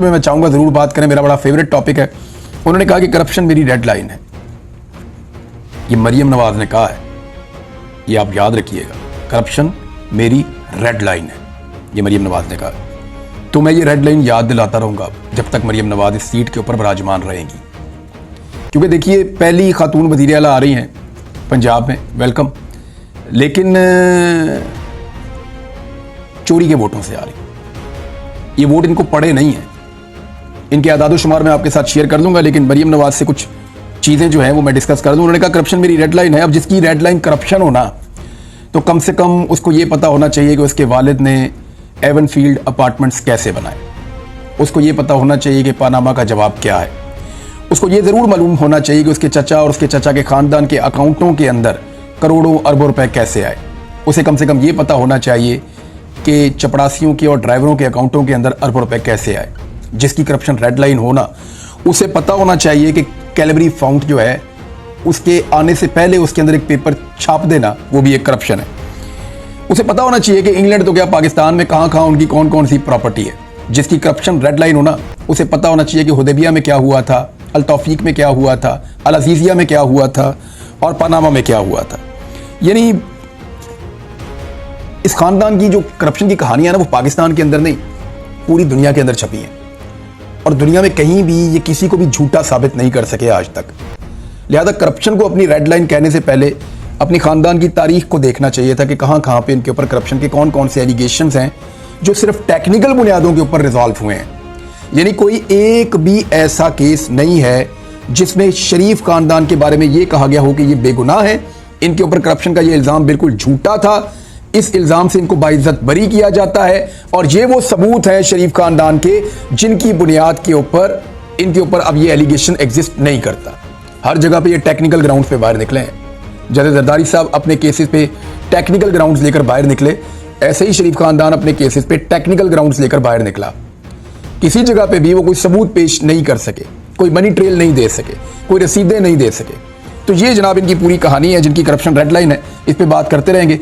मैं चाहूंगा जरूर बात करें, मेरा बड़ा फेवरेट टॉपिक है। उन्होंने कहा कि करप्शन मेरी रेड लाइन है। ये मरियम नवाज ने कहा है, ये आप याद रखिएगा, करप्शन मेरी रेड लाइन है, ये मरियम नवाज ने कहा। तो मैं ये रेड लाइन याद दिलाता रहूंगा जब तक मरियम नवाज इस सीट के ऊपर विराजमान रहेंगी। क्योंकि देखिए, पहली खातून वज़ीर आला आ रही हैं पंजाब में, वेलकम, लेकिन चोरी के वोटों से आ रही। ये वोट इनको पड़े नहीं है, इनके आदादो शुमार मैं आपके साथ शेयर कर दूंगा, लेकिन मरियम नवाज से कुछ चीज़ें जो हैं वो मैं डिस्कस कर दूं। उन्होंने कहा करप्शन मेरी रेड लाइन है। अब जिसकी रेड लाइन करप्शन होना, तो कम से कम उसको ये पता होना चाहिए कि उसके वालिद ने एवनफील्ड अपार्टमेंट्स कैसे बनाए, उसको ये पता होना चाहिए कि पानामा का जवाब क्या है, उसको ये ज़रूर मालूम होना चाहिए कि उसके चचा और उसके चचा के ख़ानदान के अकाउंटों के अंदर करोड़ों अरबों रुपए कैसे आए। उसे कम से कम ये पता होना चाहिए कि चपड़ासियों के और ड्राइवरों के अकाउंटों के अंदर अरबों रुपए कैसे आए। जिसकी करप्शन रेड लाइन होना, उसे पता होना चाहिए कि कैलबरी फाउंट जो है उसके आने से पहले उसके अंदर एक पेपर छाप देना, वो भी एक करप्शन है। उसे पता होना चाहिए कि इंग्लैंड तो क्या पाकिस्तान में कहाँ कहाँ उनकी कौन कौन सी प्रॉपर्टी है। जिसकी करप्शन रेड लाइन होना, उसे पता होना चाहिए कि हुदैबिया में क्या हुआ था, अल तौफीक में क्या हुआ था, अल अजीजिया में क्या हुआ था और पनामा में क्या हुआ था। यानी इस खानदान की जो करप्शन की कहानियां ना, वो पाकिस्तान के अंदर नहीं, पूरी दुनिया के अंदर छपी हैं और दुनिया में कहीं भी ये किसी को भी झूठा साबित नहीं कर सके आज तक। लिहाजा करप्शन को अपनी रेड लाइन कहने से पहले अपनी खानदान की तारीख को देखना चाहिए था कि कहाँ कहाँ पे इनके ऊपर करप्शन के कौन कौन से एलिगेशंस हैं जो सिर्फ टेक्निकल बुनियादों के ऊपर रिजॉल्व हुए हैं। यानी कोई एक भी ऐसा केस नहीं है जिसमें शरीफ खानदान के बारे में ये कहा गया हो कि ये बेगुनाह है, इनके ऊपर करप्शन का ये इल्ज़ाम बिल्कुल झूठा था, इस इल्ज़ाम से इनको बाइज्जत बरी किया जाता है। और ये वो सबूत हैं शरीफ खानदान के जिनकी बुनियाद के ऊपर इनके ऊपर अब ये एलिगेशन एग्जिस्ट नहीं करता। हर जगह पे ये टेक्निकल ग्राउंड पे बाहर निकले हैं। जैसे जरदारी साहब अपने केसेस पे टेक्निकल ग्राउंड्स लेकर बाहर निकले, ऐसे ही शरीफ खानदान अपने केसेस पे टेक्निकल ग्राउंड्स लेकर बाहर निकला। किसी जगह पे भी वो कोई सबूत पेश नहीं कर सके, कोई मनी ट्रेल नहीं दे सके, कोई रसीदें नहीं दे सके। तो ये जनाब इनकी पूरी कहानी है जिनकी करप्शन रेड लाइन है। इस पे बात करते रहेंगे।